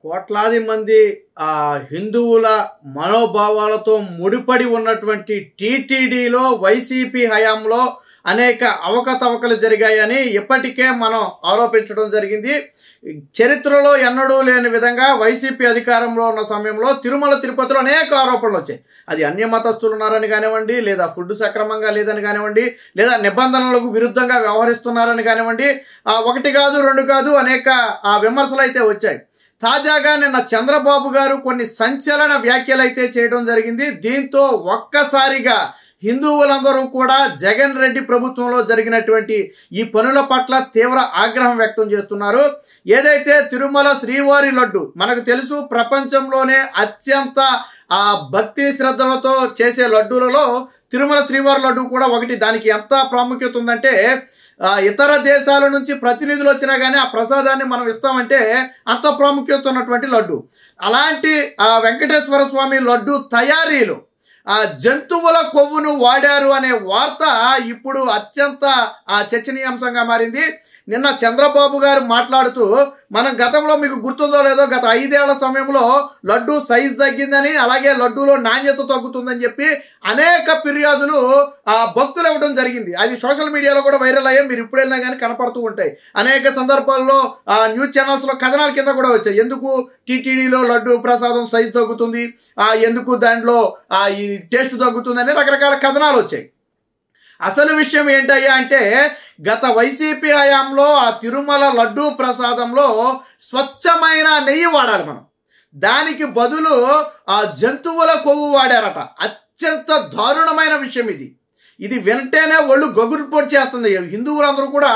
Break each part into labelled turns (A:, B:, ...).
A: కోట్లాది మంది హిందువుల మనోభావాలతో ముడిపడి ఉన్నటువంటి టీటీడీలో వైసీపీ హయాంలో అనేక అవకతవకలు జరిగాయని ఇప్పటికే మనం ఆరోపించడం జరిగింది. చరిత్రలో ఎన్నడూ లేని విధంగా వైసీపీ అధికారంలో ఉన్న సమయంలో తిరుమల తిరుపతిలో అనేక ఆరోపణలు వచ్చాయి. అది అన్యమతస్తులు ఉన్నారని కానివ్వండి, లేదా ఫుడ్ సక్రమంగా లేదని కానివ్వండి, లేదా నిబంధనలకు విరుద్ధంగా వ్యవహరిస్తున్నారని కానివ్వండి, ఒకటి కాదు రెండు కాదు అనేక విమర్శలు అయితే వచ్చాయి. తాజాగా నిన్న చంద్రబాబు గారు కొన్ని సంచలన వ్యాఖ్యలు అయితే చేయడం జరిగింది. దీంతో ఒక్కసారిగా హిందువులందరూ కూడా జగన్ రెడ్డి ప్రభుత్వంలో జరిగినటువంటి ఈ పనుల పట్ల తీవ్ర ఆగ్రహం వ్యక్తం చేస్తున్నారు. ఏదైతే తిరుమల శ్రీవారి లడ్డు మనకు తెలుసు, ప్రపంచంలోనే అత్యంత భక్తి శ్రద్ధలతో చేసే లడ్డూలలో తిరుమల శ్రీవారి లడ్డు కూడా ఒకటి. దానికి ఎంత ప్రాముఖ్యత ఉందంటే ఇతర దేశాల నుంచి ప్రతినిధులు వచ్చినా కానీ ఆ ప్రసాదాన్ని మనం ఇస్తామంటే అంత ప్రాముఖ్యత ఉన్నటువంటి లడ్డు. అలాంటి వెంకటేశ్వర స్వామి లడ్డు తయారీలో జంతువుల కొవ్వును వాడారు అనే వార్త ఇప్పుడు అత్యంత చర్చనీయాంశంగా మారింది. నిన్న చంద్రబాబు గారు మాట్లాడుతూ, మనం గతంలో మీకు గుర్తుందో లేదో, గత 5 ఏళ్ల సమయంలో లడ్డు సైజు తగ్గిందని, అలాగే లడ్డూలో నాణ్యత తగ్గుతుందని చెప్పి అనేక ఫిర్యాదులు భక్తులు ఇవ్వడం జరిగింది. అది సోషల్ మీడియాలో కూడా వైరల్ అయ్యాయి. మీరు ఇప్పుడు వెళ్ళినా కానీ కనపడుతూ ఉంటాయి. అనేక సందర్భాల్లో న్యూస్ ఛానల్స్లో కథనాల కింద కూడా వచ్చాయి. ఎందుకు టీటీడీలో లడ్డు ప్రసాదం సైజు తగ్గుతుంది, ఎందుకు దాంట్లో ఈ టేస్ట్ తగ్గుతుంది అని రకరకాల కథనాలు వచ్చాయి. అసలు విషయం ఏంటయ్యా అంటే, గత వైసీపీ హయాంలో ఆ తిరుమల లడ్డూ ప్రసాదంలో స్వచ్ఛమైన నెయ్యి వాడాలి మనం. దానికి బదులు జంతువుల కొవ్వు వాడారట. అత్యంత దారుణమైన విషయం ఇది. ఇది వింటేనే ఒళ్ళు గగురు పొడి చేస్తుంది. హిందువులందరూ కూడా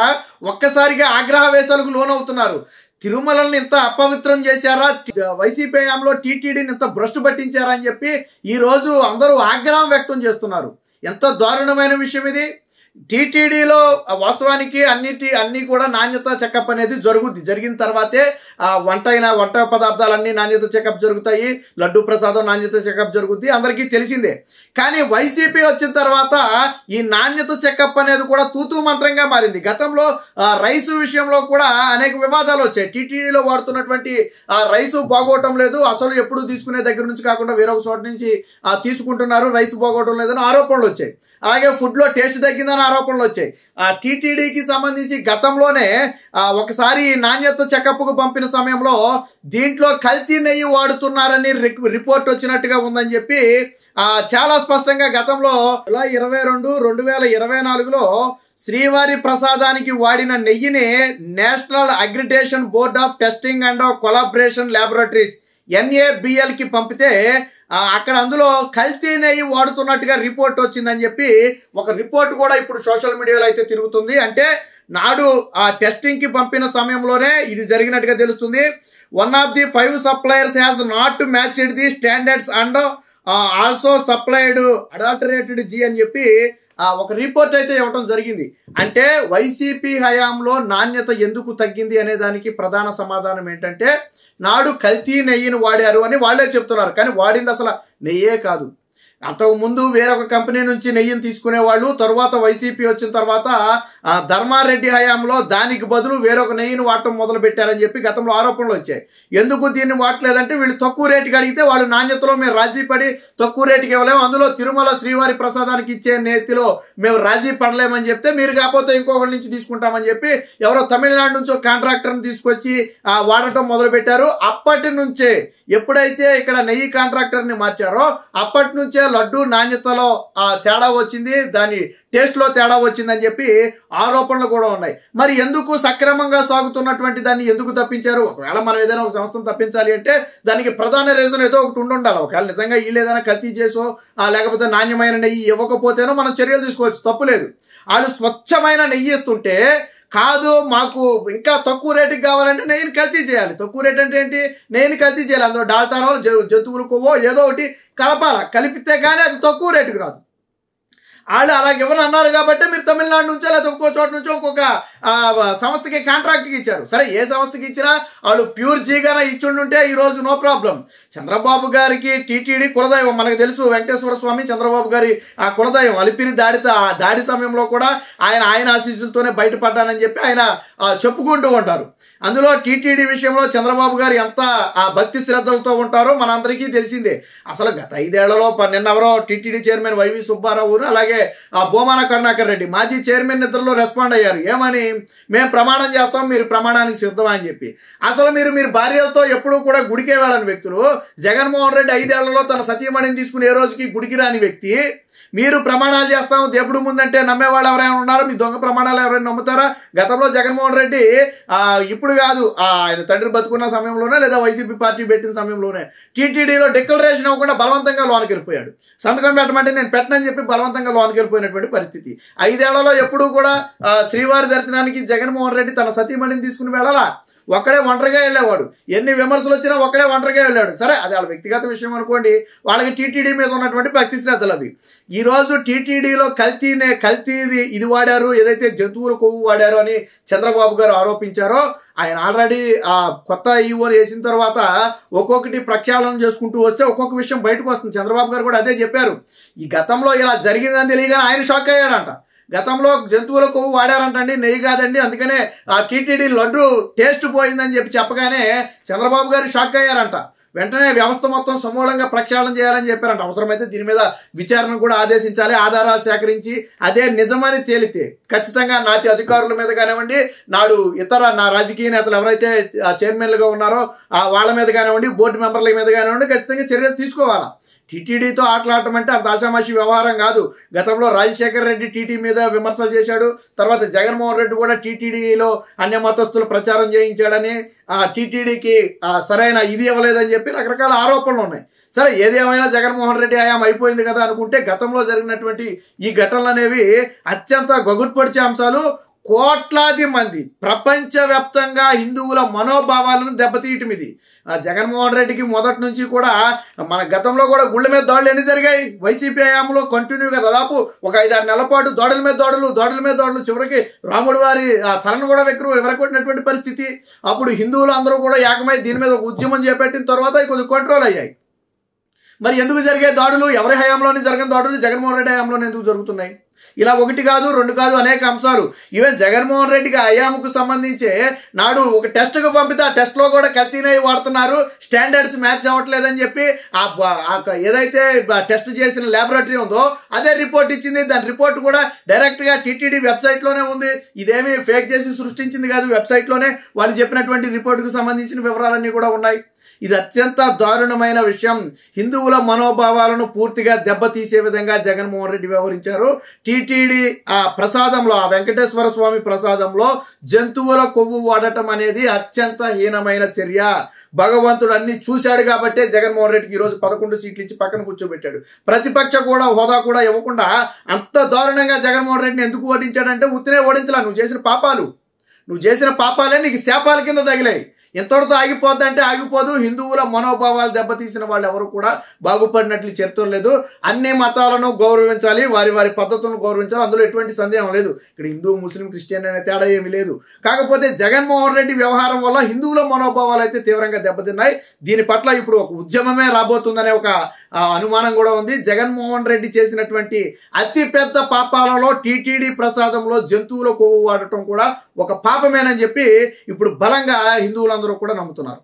A: ఒక్కసారిగా ఆగ్రహవేశాలకు లోనవుతున్నారు. తిరుమలని ఇంత అపవిత్రం చేశారా, వైసీపీ హయాంలో టీటీడీని ఇంత భ్రష్టు పట్టించారా అని చెప్పి ఈరోజు అందరూ ఆగ్రహం వ్యక్తం చేస్తున్నారు. ఎంత దారుణమైన విషయం ఇది. టీటీడీలో వాస్తవానికి అన్నీ కూడా నాణ్యత చెకప్ అనేది జరిగిన తర్వాతే వంట పదార్థాలన్నీ నాణ్యత చెకప్ జరుగుతాయి. లడ్డు ప్రసాదం నాణ్యత చెకప్ జరుగుద్ది, అందరికీ తెలిసిందే. కానీ వైసీపీ వచ్చిన తర్వాత ఈ నాణ్యత చెకప్ అనేది కూడా తూతూ మంత్రంగా మారింది. గతంలో రైసు విషయంలో కూడా అనేక వివాదాలు వచ్చాయి. టీటీడీలో వాడుతున్నటువంటి రైసు బాగోవటం లేదు, అసలు ఎప్పుడు తీసుకునే దగ్గర నుంచి కాకుండా వేరొక చోట నుంచి తీసుకుంటున్నారు, రైసు బాగోవటం లేదని ఆరోపణలు వచ్చాయి. అలాగే ఫుడ్లో టేస్ట్ తగ్గిందని ఆరోపణలు వచ్చాయి. టీటీడీకి సంబంధించి గతంలోనే ఒకసారి నాణ్యత చెకప్కు పంపిన సమయంలో దీంట్లో కల్తీ నెయ్యి వాడుతున్నారని రిపోర్ట్ వచ్చినట్టుగా ఉందని చెప్పి చాలా స్పష్టంగా గతంలో 22/2024లో శ్రీవారి ప్రసాదానికి వాడిన నెయ్యిని national accreditation board of testing and collaboration laboratories NABLకి పంపితే అక్కడ అందులో కల్తీ నెయ్యి వాడుతున్నట్టుగా రిపోర్ట్ వచ్చిందని చెప్పి ఒక రిపోర్ట్ కూడా ఇప్పుడు సోషల్ మీడియాలో అయితే తిరుగుతుంది. అంటే నాడు ఆ టెస్టింగ్కి పంపిన సమయంలోనే ఇది జరిగినట్టుగా తెలుస్తుంది. 1 of the 5 suppliers has not matched the standards and also supplied adulterated ghee అని చెప్పి ఒక రిపోర్ట్ అయితే ఇవ్వటం జరిగింది. అంటే వైసీపీ హయాంలో నాణ్యత ఎందుకు తగ్గింది అనే దానికి ప్రధాన సమాధానం ఏంటంటే, నాడు కల్తీ నెయ్యిని వాడారు అని వాళ్ళే చెప్తున్నారు. కానీ వాడింది అసలు నెయ్యే కాదు. అంతకుముందు వేరొక కంపెనీ నుంచి నెయ్యిని తీసుకునేవాళ్ళు. తరువాత వైసీపీ వచ్చిన తర్వాత ధర్మారెడ్డి హయాంలో దానికి బదులు వేరొక నెయ్యిని వాడటం మొదలు పెట్టారని చెప్పి గతంలో ఆరోపణలు వచ్చాయి. ఎందుకు దీన్ని వాడలేదంటే, వీళ్ళు తక్కువ రేటుకి అడిగితే వాళ్ళు నాణ్యతలో మేము రాజీ పడి తక్కువ రేటుకి ఇవ్వలేము, అందులో తిరుమల శ్రీవారి ప్రసాదానికి ఇచ్చే నేతిలో మేము రాజీ పడలేమని చెప్తే, మీరు కాకపోతే ఇంకొకరి నుంచి తీసుకుంటామని చెప్పి ఎవరో తమిళనాడు నుంచి ఒక కాంట్రాక్టర్ని తీసుకొచ్చి వాడటం మొదలు పెట్టారు. అప్పటి నుంచే ఎప్పుడైతే ఇక్కడ నెయ్యి కాంట్రాక్టర్ని మార్చారో అప్పటి నుంచే లడ్డు నాణ్యతలో తేడా వచ్చింది, దాని టేస్ట్లో తేడా వచ్చిందని చెప్పి ఆరోపణలు కూడా ఉన్నాయి. మరి ఎందుకు సక్రమంగా సాగుతున్నటువంటి దాన్ని ఎందుకు తప్పించారు? ఒకవేళ మనం ఏదైనా ఒక సంస్థను తప్పించాలి అంటే దానికి ప్రధాన రీజన్ ఏదో ఒకటి ఉండాలి. ఒకవేళ నిజంగా వీళ్ళు ఏదైనా కల్తీ చేసో లేకపోతే నాణ్యమైన నెయ్యి ఇవ్వకపోతేనో మనం చర్యలు తీసుకోవచ్చు, తప్పులేదు. వాళ్ళు స్వచ్ఛమైన నెయ్యి ఇస్తుంటే, కాదు మాకు ఇంకా తక్కువ రేటుకి కావాలంటే నెయ్యిని కల్తీ చేయాలి. తక్కువ రేట్ అంటే ఏంటి? నెయ్యిని కల్తీ చేయాలి. అందులో డాల్టానో జంతువులు కొవ్వో ఏదో ఒకటి కలిపితే కానీ అది తక్కువ రేటుకు రాదు. వాళ్ళు అలాగే ఇవ్వని అన్నారు కాబట్టి మీరు తమిళనాడు నుంచో లేదా ఇంకో చోట నుంచో ఇంకొక సంస్థకి కాంట్రాక్ట్కి ఇచ్చారు. సరే ఏ సంస్థకి ఇచ్చినా వాళ్ళు ప్యూర్ జీగానే ఇచ్చుండుంటే ఈరోజు నో ప్రాబ్లం. చంద్రబాబు గారికి టీటీడీ కులదైవం మనకు తెలుసు. వెంకటేశ్వర స్వామి చంద్రబాబు గారి ఆ కులదైవం. అలిపిరి దాడి సమయంలో కూడా ఆయన ఆశీస్సులతోనే బయటపడ్డానని చెప్పి ఆయన చెప్పుకుంటూ ఉంటారు. అందులో టీటీడీ విషయంలో చంద్రబాబు గారు ఎంత భక్తి శ్రద్ధలతో ఉంటారో మనందరికీ తెలిసిందే. అసలు గత 5 ఏళ్లలో నిన్నెవరో టీటీడీ చైర్మన్ వైవి సుబ్బారావు అలాగే బోమాన కరుణాకర్ రెడ్డి మాజీ చైర్మన్ ఇద్దరులో రెస్పాండ్ అయ్యారు. ఏమని? మేము ప్రమాణం చేస్తాం, మీరు ప్రమాణానికి సిద్ధమా అని చెప్పి. అసలు మీరు భార్యలతో ఎప్పుడూ కూడా గుడికే వెళ్ళని వ్యక్తులు. జగన్మోహన్ రెడ్డి 5 ఏళ్లలో తన సతీమణిని తీసుకుని ఏ రోజుకి గుడికి రాని వ్యక్తి. మీరు ప్రమాణాలు చేస్తాము దేవుడు ముందంటే నమ్మేవాళ్ళు ఎవరైనా ఉన్నారు? మీ దొంగ ప్రమాణాలు ఎవరైనా నమ్ముతారా? గతంలో జగన్మోహన్ రెడ్డి ఇప్పుడు కాదు, ఆయన తండ్రి బతుకున్న సమయంలోనే లేదా వైసీపీ పార్టీ పెట్టిన సమయంలోనే టీటీడీలో డిక్లరేషన్ ఇవ్వకుండా బలవంతంగా లోనికి వెళ్ళిపోయాడు. సంతకం పెట్టమంటే నేను పెట్టనని చెప్పి బలవంతంగా లోనికి వెళ్ళిపోయినటువంటి పరిస్థితి. 5 ఏళ్లలో ఎప్పుడూ కూడా శ్రీవారి దర్శనానికి జగన్మోహన్ రెడ్డి తన సతీమణిని తీసుకుని వెళ్ళాలా? ఒక్కడే ఒంటరిగా వెళ్ళేవాడు. ఎన్ని విమర్శలు వచ్చినా ఒక్కడే ఒంటరిగా వెళ్ళాడు. సరే, అది వాళ్ళ వ్యక్తిగత విషయం అనుకోండి. వాళ్ళకి టీటీడీ మీద ఉన్నటువంటి భక్తి శ్రద్ధలు అవి. ఈరోజు టీటీడీలో కల్తీది ఇది వాడారు, ఏదైతే జంతువుల కొవ్వు వాడారు అని చంద్రబాబు గారు ఆరోపించారో, ఆయన ఆల్రెడీ కొత్త ఈవోని వేసిన తర్వాత ఒక్కొక్కటి ప్రక్షాళన చేసుకుంటూ వస్తే ఒక్కొక్క విషయం బయటకు వస్తుంది. చంద్రబాబు గారు కూడా అదే చెప్పారు. ఈ గతంలో ఇలా జరిగిందని తెలియగానే ఆయన షాక్ అయ్యాడంట. గతంలో జంతువుల కొవ్వు వాడారంటండి, నెయ్యి కాదండి, అందుకనే టీటీడీ లడ్డు టేస్ట్ పోయిందని చెప్పగానే చంద్రబాబు గారు షాక్ అయ్యారంట. వెంటనే వ్యవస్థ మొత్తం సమూలంగా ప్రక్షాళన చేయాలని చెప్పారంట. అవసరమైతే దీని మీద విచారణ కూడా ఆదేశించాలి. ఆధారాలు సేకరించి అదే నిజమని తేలితే ఖచ్చితంగా నాటి అధికారుల మీద కానివ్వండి, నాడు ఇతర రాజకీయ నేతలు ఎవరైతే చైర్మన్లుగా ఉన్నారో వాళ్ళ మీద కానివ్వండి, బోర్డు మెంబర్ల మీద కానివ్వండి, ఖచ్చితంగా చర్యలు తీసుకోవాలా. టీటీడీతో ఆటలాడటం అంటే అంత ఆషామాషి వ్యవహారం కాదు. గతంలో రాజశేఖర్ రెడ్డి టీటీ మీద విమర్శలు చేశాడు. తర్వాత జగన్మోహన్ రెడ్డి కూడా టీటీడీలో అన్య మతస్థులు ప్రచారం చేయించాడని, టీటీడీకి సరైన ఇది ఇవ్వలేదని చెప్పి రకరకాల ఆరోపణలు ఉన్నాయి. సరే, ఏదేమైనా జగన్మోహన్ రెడ్డి హయాం అయిపోయింది కదా అనుకుంటే గతంలో జరిగినటువంటి ఈ ఘటనలు అనేవి అత్యంత గగుర్పొడిచే అంశాలు. కోట్లాది మంది ప్రపంచవ్యాప్తంగా హిందువుల మనోభావాలను దెబ్బతీయటం ఇది. జగన్మోహన్ రెడ్డికి మొదటి నుంచి కూడా మన గతంలో కూడా గుళ్ళ మీద దాడులు ఎన్ని జరిగాయి? వైసీపీ హయాంలో కంటిన్యూగా దాదాపు ఒక 5-6 నెలల పాటు దాడుల మీద దాడులు, చివరికి రాముడి వారి తలను కూడా విరగొట్టినటువంటి పరిస్థితి. అప్పుడు హిందువులు అందరూ కూడా ఏకమై దీని మీద ఒక ఉద్యమం చేపట్టిన తర్వాత కొద్ది కంట్రోల్ అయ్యాయి. మరి ఎందుకు జరిగే దాడులు? ఎవరి హయాంలోనే జరిగిన దాడులు జగన్మోహన్ రెడ్డి హయాంలోనే ఎందుకు జరుగుతున్నాయి? ఇలా 1 కాదు 2 కాదు అనేక అంశాలు. ఈవెన్ జగన్మోహన్ రెడ్డికి హయాంకు సంబంధించే నాడు ఒక టెస్ట్కు పంపితే ఆ టెస్ట్లో కూడా కల్తీనే వాడుతున్నారు, స్టాండర్డ్స్ మ్యాచ్ అవ్వట్లేదని చెప్పి ఏదైతే టెస్ట్ చేసిన ల్యాబొరేటరీ ఉందో అదే రిపోర్ట్ ఇచ్చింది. దాని రిపోర్ట్ కూడా డైరెక్ట్గా టీటీడీ వెబ్సైట్లోనే ఉంది. ఇదేమీ ఫేక్ చేసి సృష్టించింది కాదు. వెబ్సైట్లోనే వాళ్ళు చెప్పినటువంటి రిపోర్టుకు సంబంధించిన వివరాలన్నీ కూడా ఉన్నాయి. ఇది అత్యంత దారుణమైన విషయం. హిందువుల మనోభావాలను పూర్తిగా దెబ్బతీసే విధంగా జగన్మోహన్ రెడ్డి వ్యవహరించారు. టీటీడీ ప్రసాదంలో, వెంకటేశ్వర స్వామి ప్రసాదంలో జంతువుల కొవ్వు వాడటం అనేది అత్యంత హీనమైన చర్య. భగవంతుడు అన్ని చూశాడు కాబట్టే జగన్మోహన్ రెడ్డికి ఈరోజు 11 సీట్లు ఇచ్చి పక్కన కూర్చోబెట్టాడు. ప్రతిపక్ష హోదా కూడా ఇవ్వకుండా అంత దారుణంగా జగన్మోహన్ రెడ్డిని ఎందుకు ఓడించాడంటే ఉత్తినే ఓడించలా. నువ్వు చేసిన పాపాలే నీకు శాపాల కింద తగిలాయి. ఎంతటితో ఆగిపోద్దంటే ఆగిపోదు. హిందువుల మనోభావాలు దెబ్బతీసిన వాళ్ళు ఎవరు కూడా బాగుపడినట్లు చరిత్ర లేదు. అన్ని మతాలను గౌరవించాలి, వారి పద్ధతులను గౌరవించాలి, అందులో ఎటువంటి సందేహం లేదు. ఇక్కడ హిందూ ముస్లిం క్రిస్టియన్ అనే తేడా ఏమీ లేదు. కాకపోతే జగన్మోహన్ రెడ్డి వ్యవహారం వల్ల హిందువుల మనోభావాలు అయితే తీవ్రంగా దెబ్బతిన్నాయి. దీని పట్ల ఇప్పుడు ఒక ఉద్యమమే రాబోతుందనే ఒక అనుమానం కూడా ఉంది. జగన్మోహన్ రెడ్డి చేసినటువంటి అతి పెద్ద పాపాలలో టీటీడీ ప్రసాదంలో జంతువుల కొవ్వు వాడటం కూడా ఒక పాపమేనని చెప్పి ఇప్పుడు బలంగా హిందువులందరూ కూడా నమ్ముతున్నారు.